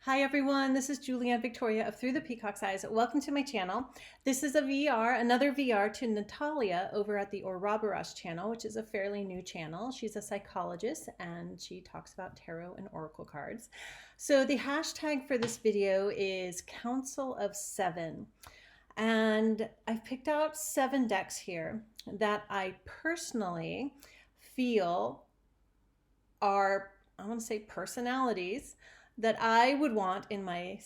Hi everyone, this is Julianne Victoria of Through the Peacock's Eyes. Welcome to my channel. This is a VR, another VR to Natalia over at the Ouroboros channel, which is a fairly new channel. She's a psychologist and she talks about tarot and oracle cards. So the hashtag for this video is Council of Seven. And I've picked out 7 decks here that I personally feel are, I want to say, personalities that I would want in my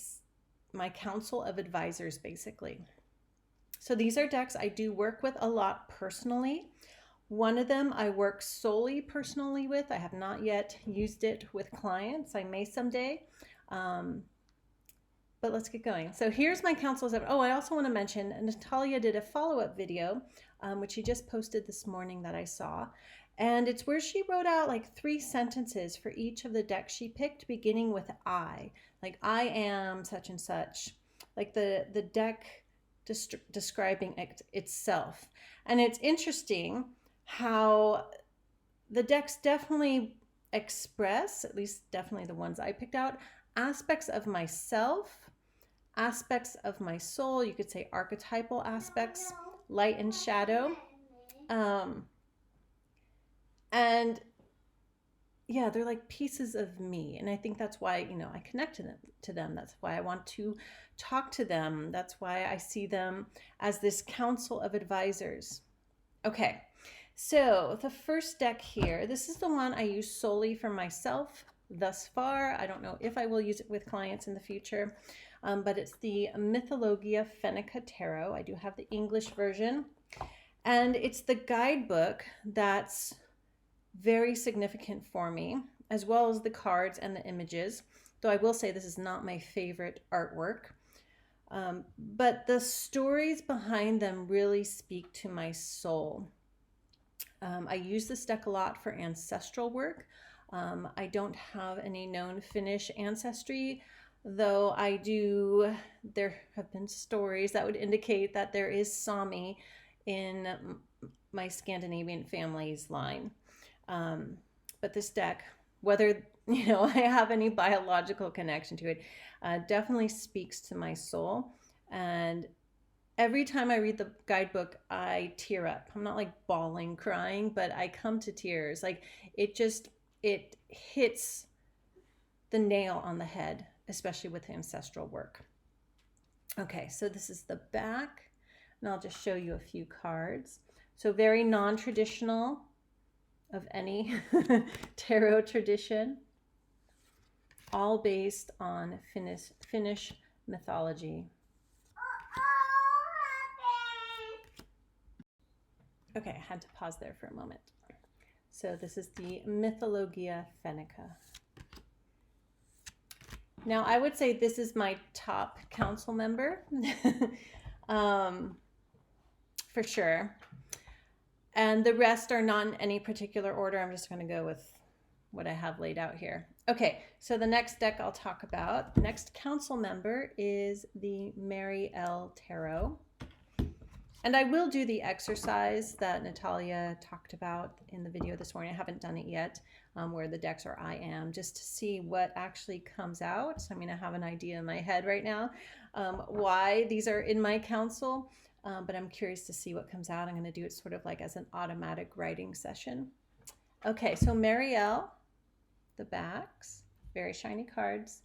council of advisors, basically. So these are decks I do work with a lot personally. One of them I work solely personally with. I have not yet used it with clients. I may someday. But let's get going. So here's my council. Oh, I also want to mention Natalia did a follow-up video, which she just posted this morning that I saw. And it's where she wrote out like 3 sentences for each of the decks she picked, beginning with I. Like, I am such and such. Like the deck describing itself. And it's interesting how the decks definitely express, at least definitely the ones I picked out, aspects of myself, aspects of my soul. You could say archetypal aspects, light and shadow. And yeah, they're like pieces of me. And I think that's why, I connect to them. That's why I want to talk to them. That's why I see them as this council of advisors. Okay, so the first deck here, this is the one I use solely for myself thus far. I don't know if I will use it with clients in the future, but it's the Mythologia Fennica Tarot. I do have the English version, and it's the guidebook that's very significant for me, as well as the cards and the images, though I will say this is not my favorite artwork. But the stories behind them really speak to my soul. I use this deck a lot for ancestral work. I don't have any known Finnish ancestry, though there have been stories that would indicate that there is Sami in my Scandinavian family's line. But this deck, whether I have any biological connection to it, definitely speaks to my soul. And every time I read the guidebook, I tear up. I'm not like bawling, crying, but I come to tears. Like it hits the nail on the head, especially with ancestral work. Okay, so this is the back, and I'll just show you a few cards. So very non-traditional of any tarot tradition, all based on Finnish mythology. Okay, I had to pause there for a moment. So this is the Mythologia Fennica. Now, I would say this is my top council member, for sure. And the rest are not in any particular order. I'm just going to go with what I have laid out here. Okay, so the next deck I'll talk about, next council member, is the Marielle Tarot. And I will do the exercise that Natalia talked about in the video this morning. I haven't done it yet, where the decks are I am, just to see what actually comes out. I mean, I have an idea in my head right now why these are in my council. But I'm curious to see what comes out. I'm going to do it sort of like as an automatic writing session. Okay, so Marielle, the backs, very shiny cards.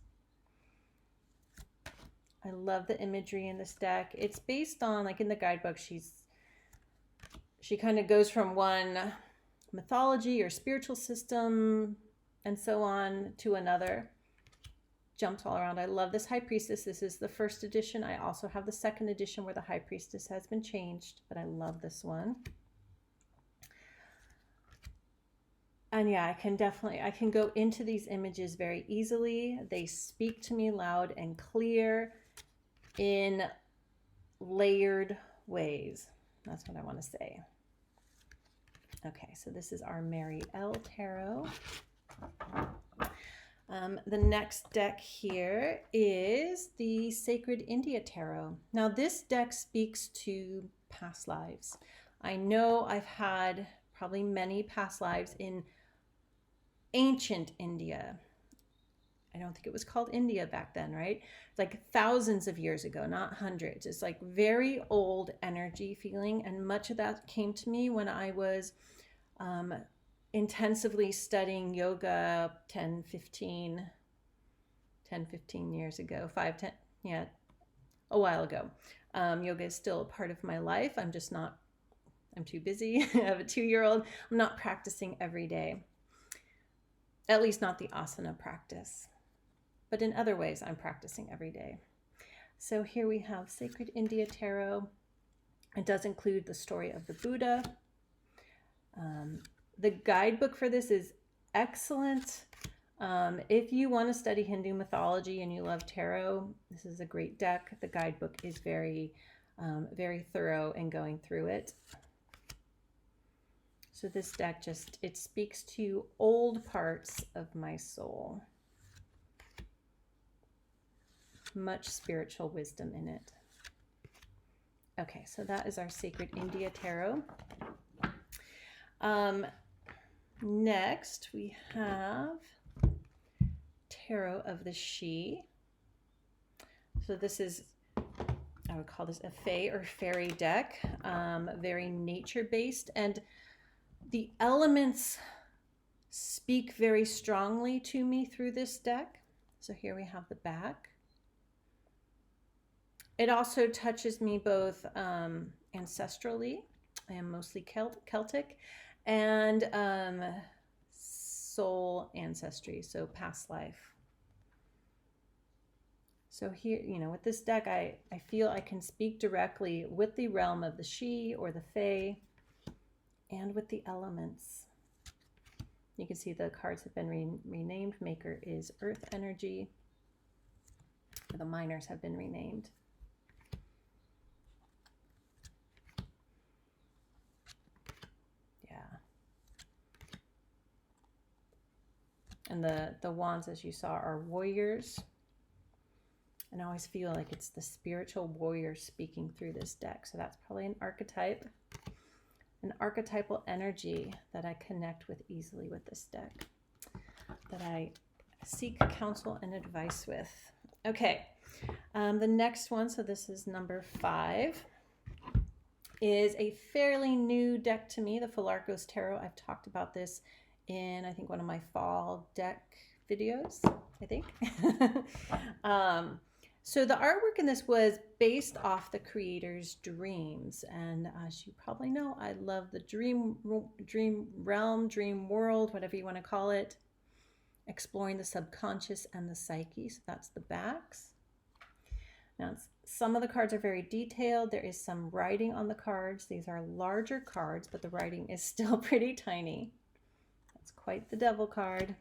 I love the imagery in this deck. It's based on, like in the guidebook, she kind of goes from one mythology or spiritual system and so on to another. Jumps all around. I love this High Priestess. This is the first edition. I also have the second edition where the High Priestess has been changed, but I love this one. And yeah, I can go into these images very easily. They speak to me loud and clear in layered ways. That's what I want to say. Okay, so this is our Marielle Tarot. The next deck here is the Sacred India Tarot. Now this deck speaks to past lives. I know I've had probably many past lives in ancient India, I don't think it was called India back then, right? It's like thousands of years ago, not hundreds. It's like very old energy feeling. And much of that came to me when I was intensively studying yoga 10, 15 years ago, 5, 10, yeah, a while ago. Yoga is still a part of my life. I'm just not, I'm too busy. I have a 2-year-old. I'm not practicing every day, at least not the asana practice. But in other ways, I'm practicing every day. So here we have Sacred India Tarot. It does include the story of the Buddha. The guidebook for this is excellent. If you want to study Hindu mythology and you love tarot, this is a great deck. The guidebook is very, very thorough in going through it. So this deck just, it speaks to old parts of my soul. Much spiritual wisdom in it. Okay, so that is our Sacred India Tarot. Next, we have Tarot of the She. So this is, I would call this a fae or fairy deck, very nature-based, and the elements speak very strongly to me through this deck. So here we have the back. It also touches me both ancestrally, I am mostly Celtic, and soul ancestry, so past life. So here, you know, with this deck, I feel I can speak directly with the realm of the she or the fae and with the elements. You can see the cards have been renamed. Maker is earth energy. The minors have been renamed. And the wands, as you saw, are warriors. And I always feel like it's the spiritual warrior speaking through this deck. So that's probably an archetype, an archetypal energy that I connect with easily with this deck, that I seek counsel and advice with. Okay, the next one, so this is number 5, is a fairly new deck to me, the Pholarchos Tarot. I've talked about this in, I think, one of my fall deck videos, I think. So the artwork in this was based off the creator's dreams. And as you probably know, I love the dream realm, dream world, whatever you want to call it, exploring the subconscious and the psyche. So that's the backs. Now, some of the cards are very detailed. There is some writing on the cards. These are larger cards, but the writing is still pretty tiny. That's quite the devil card.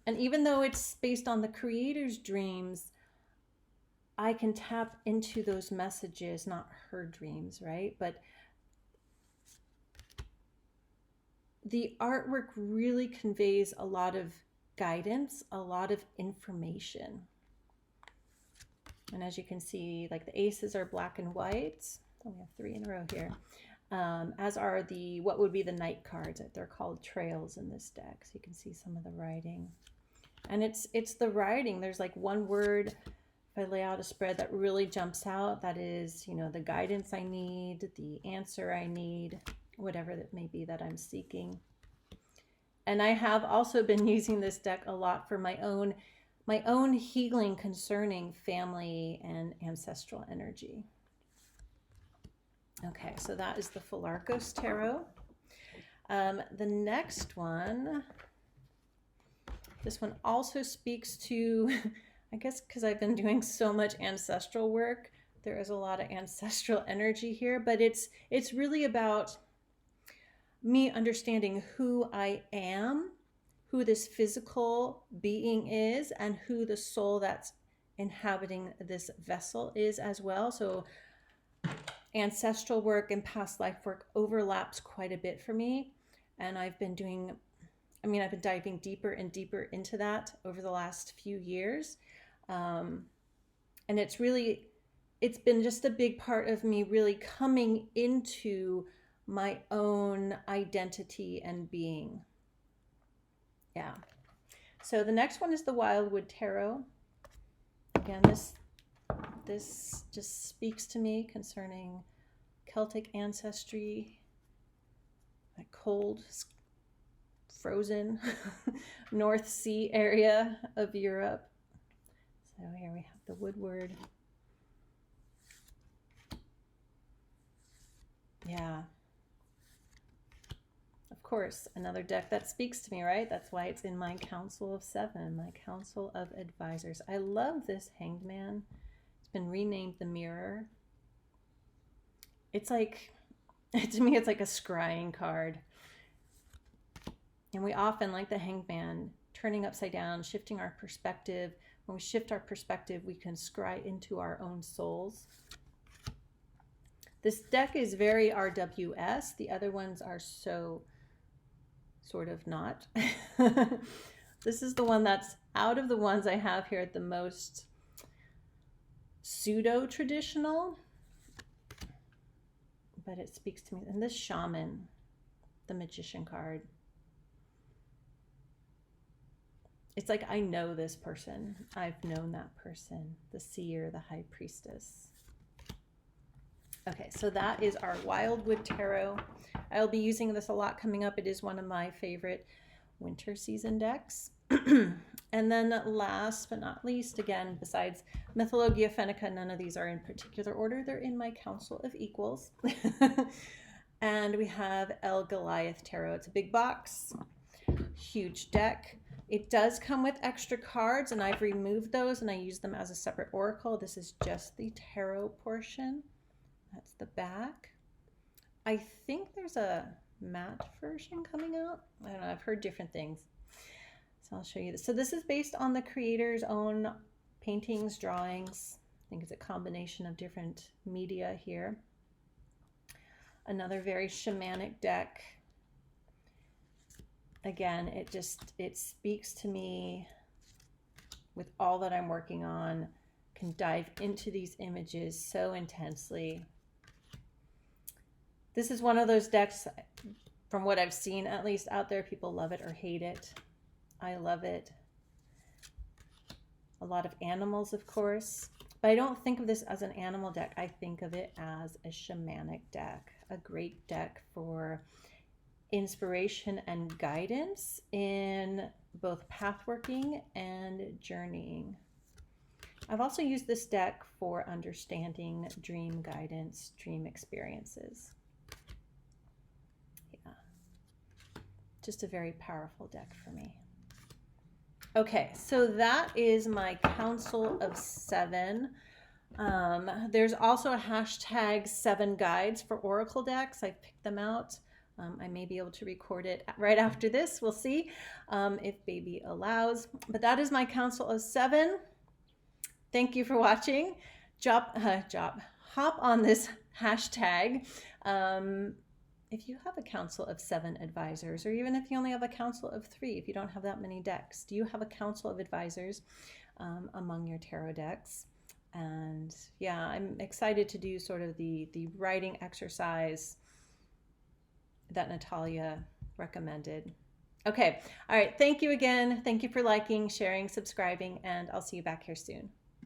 And even though it's based on the creator's dreams, I can tap into those messages, not her dreams, right? But the artwork really conveys a lot of guidance, a lot of information. And as you can see, like the aces are black and white. Oh, we have 3 in a row here. As are the, what would be the knight cards. They're called trails in this deck. So you can see some of the writing. And it's the writing. There's like one word, if I lay out a spread, that really jumps out. That is, you know, the guidance I need, the answer I need, whatever that may be that I'm seeking. And I have also been using this deck a lot for my own healing concerning family and ancestral energy. Okay, so that is the Pholarchos Tarot. The next one, this one also speaks to, I guess because I've been doing so much ancestral work, there is a lot of ancestral energy here, but it's really about me understanding who I am, who this physical being is, and who the soul that's inhabiting this vessel is as well. So ancestral work and past life work overlaps quite a bit for me. And I've been doing, I've been diving deeper and deeper into that over the last few years. And it's been just a big part of me really coming into my own identity and being. Yeah. So the next one is the Wildwood Tarot. Again, this just speaks to me concerning Celtic ancestry, that cold, frozen North Sea area of Europe. So here we have the Woodward. Yeah. Of course, another deck that speaks to me, right? That's why it's in my Council of Seven, my Council of Advisors. I love this Hanged Man. It's been renamed the Mirror. It's like, to me, it's like a scrying card. And we often, like the Hanged Man, turning upside down, shifting our perspective. When we shift our perspective, we can scry into our own souls. This deck is very RWS. The other ones are so sort of not. This is the one that's out of the ones I have here the most pseudo-traditional. But it speaks to me. And this Shaman, the Magician card. It's like I know this person. I've known that person. The Seer, the High Priestess. Okay, so that is our Wildwood Tarot. I'll be using this a lot coming up. It is one of my favorite winter season decks. And then last but not least, again, besides Mythologia, Fennica, none of these are in particular order. They're in my Council of Equals. And we have Goliath Tarot. It's a big box, huge deck. It does come with extra cards, and I've removed those, and I use them as a separate oracle. This is just the tarot portion. That's the back. I think there's a matte version coming out. I don't know. I've heard different things. So I'll show you this. So this is based on the creator's own paintings, drawings. I think it's a combination of different media here. Another very shamanic deck. Again, it speaks to me with all that I'm working on. Can dive into these images so intensely. This is one of those decks, from what I've seen at least out there, people love it or hate it. I love it. A lot of animals, of course, but I don't think of this as an animal deck. I think of it as a shamanic deck, a great deck for inspiration and guidance in both pathworking and journeying. I've also used this deck for understanding dream guidance, dream experiences. Yeah, just a very powerful deck for me. Okay, so that is my Council of Seven. There's also a hashtag 7 guides for Oracle decks. I've picked them out. I may be able to record it right after this. We'll see if baby allows. But that is my Council of 7. Thank you for watching. Hop on this hashtag. If you have a Council of 7 advisors, or even if you only have a Council of 3, if you don't have that many decks, do you have a Council of advisors among your tarot decks? And yeah, I'm excited to do sort of the writing exercise that Natalia recommended. Okay, all right, thank you again. Thank you for liking, sharing, subscribing, and I'll see you back here soon.